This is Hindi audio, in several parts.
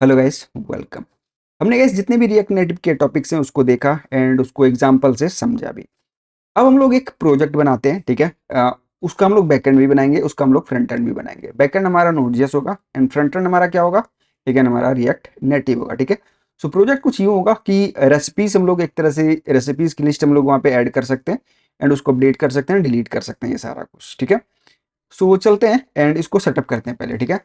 Hello guys, welcome. हमने गाइस जितने भी रिएक्ट नेटिव के टॉपिक्स हैं उसको देखा एंड उसको एग्जांपल से समझा भी। अब हम लोग एक प्रोजेक्ट बनाते हैं, ठीक है। उसका हम लोग बैकएंड भी बनाएंगे, उसका हम लोग फ्रंट एंड भी बनाएंगे। बैकएंड हमारा नोड.जेएस होगा एंड फ्रंट एंड हमारा क्या होगा, ठीक है, हमारा रिएक्ट नेटिव होगा, ठीक है। सो प्रोजेक्ट कुछ यूँ होगा कि रेसिपीज हम लोग एक तरह से रेसिपीज की लिस्ट हम लोग वहाँ पे ऐड कर सकते हैं एंड उसको अपडेट कर सकते हैं, डिलीट कर सकते हैं, ये सारा कुछ, ठीक है। सो चलते हैं एंड इसको सेटअप करते हैं पहले, ठीक है।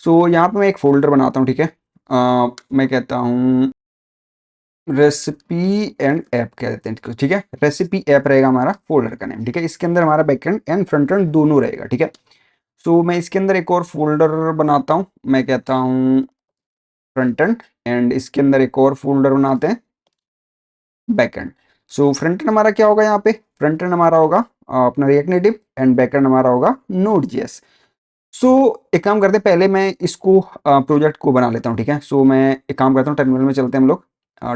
सो यहाँ पे मैं एक फोल्डर बनाता हूँ, ठीक है। मैं कहता हूँ रेसिपी एंड ऐप कह देते हैं, ठीक है। रेसिपी ऐप रहेगा हमारा फोल्डर का नेम, ठीक है। इसके अंदर हमारा बैकएंड एंड फ्रंट एंड दोनों रहेगा, ठीक है। सो मैं इसके अंदर एक और फोल्डर बनाता हूँ, मैं कहता हूँ फ्रंट एंड इसके अंदर एक और फोल्डर बनाते हैं बैकएंड। सो फ्रंट एंड हमारा क्या होगा, यहाँ पे फ्रंट एंड हमारा होगा अपना रिएक्ट नेटिव एंड बैकएंड हमारा होगा नोड.जेएस। सो एक काम करते हैं, पहले मैं इसको प्रोजेक्ट को बना लेता हूँ, ठीक है। सो मैं एक काम करता हूँ, टर्मिनल में चलते हैं हम लोग,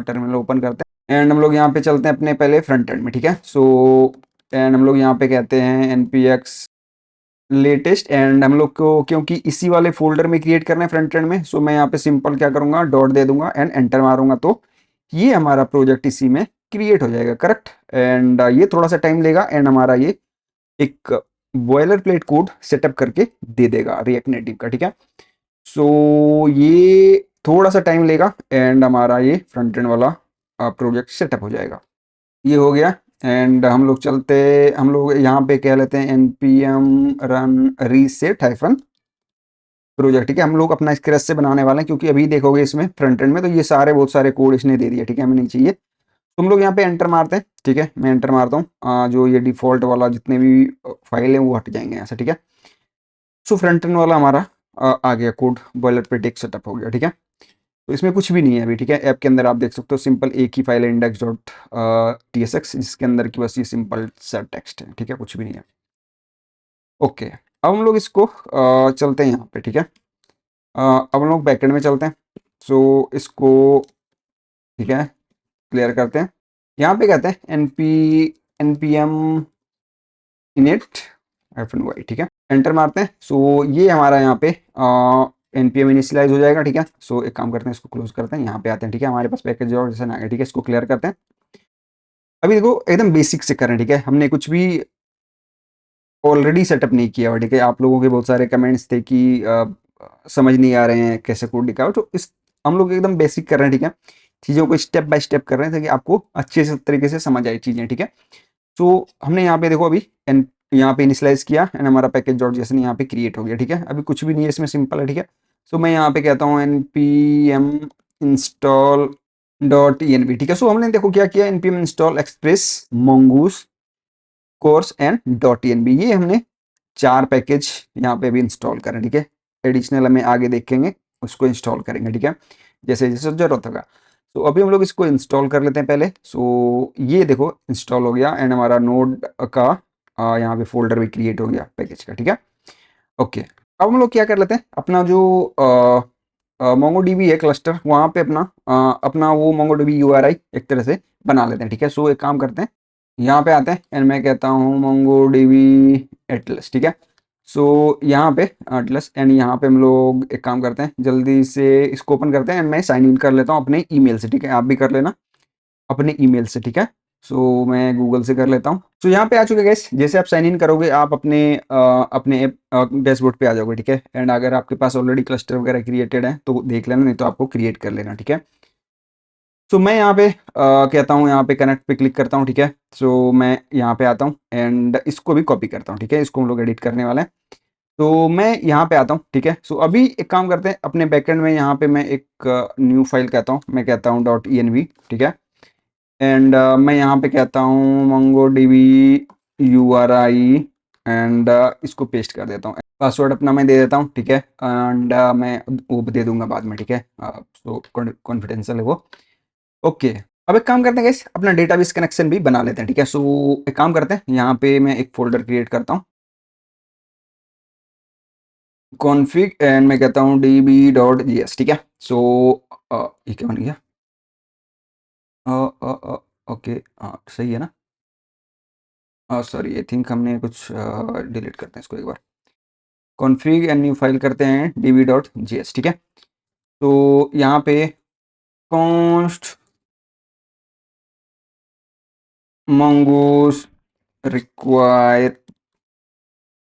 टर्मिनल ओपन करते हैं एंड हम लोग यहाँ पे चलते हैं अपने पहले फ्रंट एंड में, ठीक है। सो एंड हम लोग यहाँ पे कहते हैं npx लेटेस्ट एंड हम लोग को क्योंकि इसी वाले फोल्डर में क्रिएट करना है फ्रंट एंड में, सो मैं यहाँ पे सिंपल क्या करूँगा, डॉट दे दूंगा एंड एंटर मारूंगा तो ये हमारा प्रोजेक्ट इसी में क्रिएट हो जाएगा, करेक्ट। एंड ये थोड़ा सा टाइम लेगा एंड हमारा ये एक बॉयलर प्लेट कोड सेटअप करके दे देगा रिएक्ट नेटिव का, ठीक है। सो ये थोड़ा सा टाइम लेगा एंड हमारा ये फ्रंट एंड वाला प्रोजेक्ट सेटअप हो जाएगा। ये हो गया एंड हम लोग यहाँ पे कह लेते हैं npm run reset hyphen project, ठीक है। हम लोग अपना स्क्रैच से बनाने वाले हैं क्योंकि अभी देखोगे इसमें फ्रंट एंड में तो ये सारे बहुत सारे कोड इसने दे दिया, ठीक है, हमें नहीं चाहिए। तुम लोग यहाँ पे एंटर मारते हैं, ठीक है, मैं एंटर मारता हूँ। जो ये डिफॉल्ट वाला जितने भी फाइल है वो हट जाएंगे यहाँ से, ठीक है। सो फ्रंट एंड वाला हमारा आ गया कोड, बॉयलर पे टेक सेटअप हो गया, ठीक है। तो इसमें कुछ भी नहीं है अभी, ठीक है। ऐप के अंदर आप देख सकते हो सिंपल एक ही फाइल है index.tsx जिसके अंदर की बस ये सिंपल सा टेक्स्ट है, ठीक है, कुछ भी नहीं है। ओके, अब हम लोग इसको चलते हैं यहाँ पे, ठीक है। अब हम लोग बैकएंड में चलते हैं। सो इसको, ठीक है, क्लियर करते हैं। यहाँ पे कहते हैं npm init -y, ठीक है, एंटर मारते हैं। सो ये हमारा यहाँ पे npm इनिशियलाइज हो जाएगा, ठीक है। सो एक काम करते हैं, इसको क्लोज करते हैं, यहाँ पे आते हैं, ठीक है। हमारे पास पैकेज और जैसे आ गया, ठीक है। इसको क्लियर करते हैं। अभी देखो एकदम बेसिक से करें, ठीक है, हमने कुछ भी ऑलरेडी सेटअप नहीं किया हुआ, ठीक है। आप लोगों के बहुत सारे कमेंट्स थे कि समझ नहीं आ रहे हैं कैसे कोड लिखा हो, तो इस हम लोग एकदम बेसिक कर रहे हैं, ठीक है। चीज़ों को स्टेप बाय स्टेप कर रहे हैं ताकि आपको अच्छे से तरीके से समझ आए चीज़ें, ठीक है। सो हमने यहाँ पे देखो अभी यहाँ पे इनिशियलाइज किया एंड हमारा पैकेज डॉट जेसन यहाँ पे क्रिएट हो गया, ठीक है। अभी कुछ भी नहीं है इसमें, सिंपल है, ठीक है। सो मैं यहाँ पे कहता हूँ npm install डॉट env, ठीक है। सो हमने देखो क्या किया, npm install express mongoose course and dot env, ये हमने 4 पैकेज यहाँ पे भी इंस्टॉल करें, ठीक है। एडिशनल हमें आगे देखेंगे, उसको इंस्टॉल करेंगे, ठीक है, जैसे जैसे जरूरत होगा। तो अभी हम लोग इसको इंस्टॉल कर लेते हैं पहले। सो ये देखो इंस्टॉल हो गया एंड हमारा नोड का यहाँ पे फोल्डर भी क्रिएट हो गया पैकेज का, ठीक है। ओके, अब हम लोग क्या कर लेते हैं, अपना जो मोंगोडीबी है क्लस्टर, वहाँ पे अपना वो मोंगोडीबी यूआरआई एक तरह से बना लेते हैं, ठीक है। सो एक काम करते हैं, यहाँ पे आते हैं एंड मैं कहता हूँ मोंगोडीबी एटलस, ठीक है। सो यहाँ पे एटलस एंड यहाँ पे हम लोग एक काम करते हैं, जल्दी से इसको ओपन करते हैं एंड मैं साइन इन कर लेता हूँ अपने ईमेल से, ठीक है। आप भी कर लेना अपने ईमेल से, ठीक है। सो मैं गूगल से कर लेता हूँ। सो यहाँ पे आ चुके गैस, जैसे आप साइन इन करोगे आप अपने डैशबोर्ड पे आ जाओगे, ठीक है। एंड अगर आपके पास ऑलरेडी क्लस्टर वगैरह क्रिएटेड है तो देख लेना, नहीं तो आपको क्रिएट कर लेना, ठीक है। सो मैं यहाँ पे कहता हूँ, यहाँ पे कनेक्ट पे क्लिक करता हूँ, ठीक है। सो मैं यहाँ पे आता हूँ एंड इसको भी कॉपी करता हूँ, ठीक है। इसको हम लोग एडिट करने वाले हैं। तो मैं यहाँ पे आता हूँ, ठीक है। सो अभी एक काम करते हैं, अपने बैकएंड में यहाँ पे मैं एक न्यू फाइल कहता हूँ, मैं कहता हूँ डॉट env, ठीक है। एंड मैं यहाँ पे कहता हूँ mongodb URI एंड इसको पेस्ट कर देता हूँ। पासवर्ड अपना मैं दे देता हूँ, ठीक है। एंड मैं वो दे दूंगा बाद में, ठीक है। सो कॉन्फिडेंशियल है वो। ओके, अब एक काम करते हैं गाइस, अपना डेटाबेस कनेक्शन भी बना लेते हैं, ठीक है। सो एक काम करते हैं, यहाँ पे मैं एक फोल्डर क्रिएट करता हूँ, कॉन्फ़िग एंड मैं कहता हूँ db.js, ठीक है। सो ये क्या बन गया, ओके, सही है ना। सॉरी, आई थिंक हमने कुछ डिलीट करते हैं इसको एक बार। कॉन्फ़िग एंड न्यू फाइल करते हैं db.js, ठीक है। तो यहाँ पे कॉन्स्ट मंगूस रिक्वायर,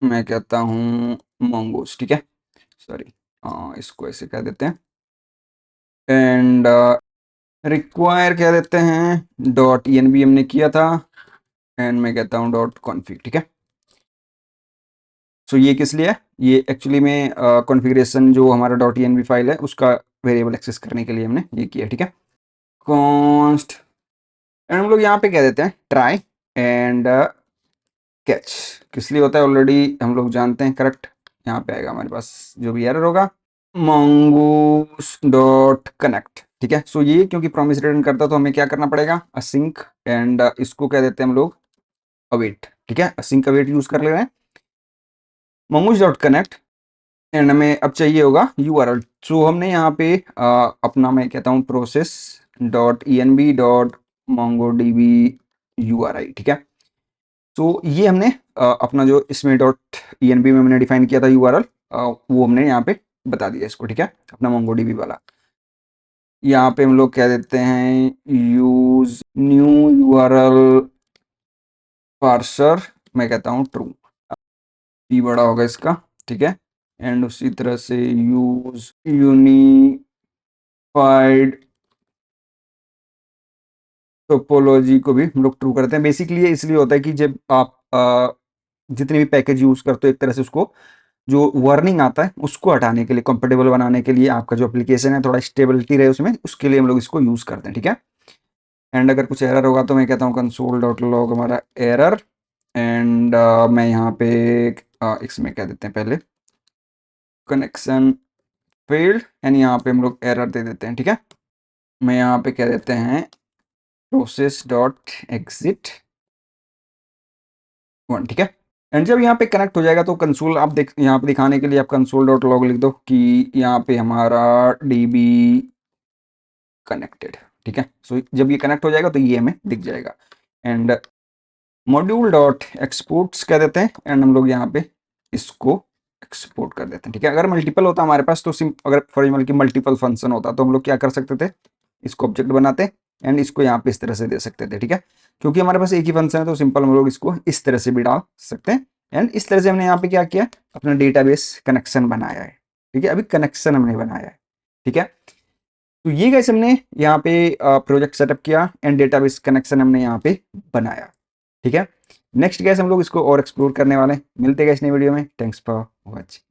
मैं कहता हूँ मंगूस, ठीक है, सॉरी, इसको ऐसे कह देते हैं, एंड रिक्वायर कह देते हैं डॉट env हमने किया था, एंड मैं कहता हूँ डॉट कॉन्फिग, ठीक है। सो ये किस लिए है, ये एक्चुअली में कॉन्फ़िगरेशन जो हमारा डॉट env फाइल है उसका वेरिएबल एक्सेस करने के लिए हमने ये किया, ठीक है। कॉन्स्ट, एंड हम लोग यहाँ पे कह देते हैं ट्राई एंड कैच, किस लिए होता है ऑलरेडी हम लोग जानते हैं, करेक्ट। यहाँ पे आएगा हमारे पास जो भी एरर होगा mongoose डॉट कनेक्ट, ठीक है। सो ये क्योंकि प्रॉमिस रिटर्न करता है तो हमें क्या करना पड़ेगा, असिंक, एंड इसको कह देते हैं हम लोग अवेट, ठीक है, असिंक अवेट यूज कर ले रहे हैं, mongoose डॉट कनेक्ट, एंड हमें अब चाहिए होगा यूआरएल। सो हमने यहाँ पे अपना, मैं कहता हूँ process dot env dot mongodb uri, ठीक है। तो ये हमने अपना जो इसमें डॉट env में हमने डिफाइन किया था यूआरएल, वो हमने यहाँ पे बता दिया इसको, ठीक है, अपना mongodb वाला। यहाँ पे हम लोग कह देते हैं यूज न्यू यूआरएल पार्सर, मैं कहता हूँ ट्रू, पी बड़ा होगा इसका, ठीक है। एंड उसी तरह से यूज यूनिफाइड टोपोलॉजी को भी हम लोग ट्रू करते हैं। बेसिकली ये इसलिए होता है कि जब आप जितने भी पैकेज यूज करते हो एक तरह से उसको जो वार्निंग आता है उसको हटाने के लिए, कंफर्टेबल बनाने के लिए, आपका जो एप्लीकेशन है थोड़ा स्टेबिलिटी रहे उसमें, उसके लिए हम लोग इसको यूज करते हैं, ठीक है। एंड अगर कुछ एरर होगा तो मैं कहता हूँ कंसोल डॉट लॉग हमारा एरर, एंड मैं यहाँ पे इसमें कह देते हैं पहले कनेक्शन फेल्ड, एंड यहाँ पे हम लोग एरर दे देते हैं, ठीक है। मैं यहाँ पे कह देते हैं प्रोसेस डॉट एग्जिट 1, ठीक है। एंड जब यहाँ पे कनेक्ट हो जाएगा तो कंसोल आप देख, यहाँ पे दिखाने के लिए आप कंसोल डॉट लॉग लिख दो कि यहाँ पे हमारा db कनेक्टेड, ठीक है। सो जब ये कनेक्ट हो जाएगा तो ये हमें दिख जाएगा, एंड मॉड्यूल डॉट एक्सपोर्ट्स कह देते हैं, एंड हम लोग यहाँ पे इसको एक्सपोर्ट कर देते हैं, ठीक है। अगर मल्टीपल होता हमारे पास तो अगर फॉर एग्जाम्पल की मल्टीपल फंक्शन होता तो हम लोग क्या कर सकते थे, इसको ऑब्जेक्ट बनाते एंड इसको यहाँ पे इस तरह से दे सकते थे, ठीक है। क्योंकि हमारे पास एक ही फंक्शन है तो सिंपल हम लोग इसको इस तरह से भी डाल सकते हैं, एंड इस तरह से हमने यहाँ पे क्या किया, अपना डेटाबेस कनेक्शन बनाया है, ठीक है। अभी कनेक्शन हमने बनाया है, ठीक है। तो ये गाइस हमने यहाँ पे प्रोजेक्ट सेटअप किया एंड डेटाबेस कनेक्शन हमने यहाँ पे बनाया, ठीक है। नेक्स्ट गैस हम लोग इसको और एक्सप्लोर करने वाले हैं, मिलते हैं इस नई वीडियो में, थैंक्स फॉर वॉचिंग।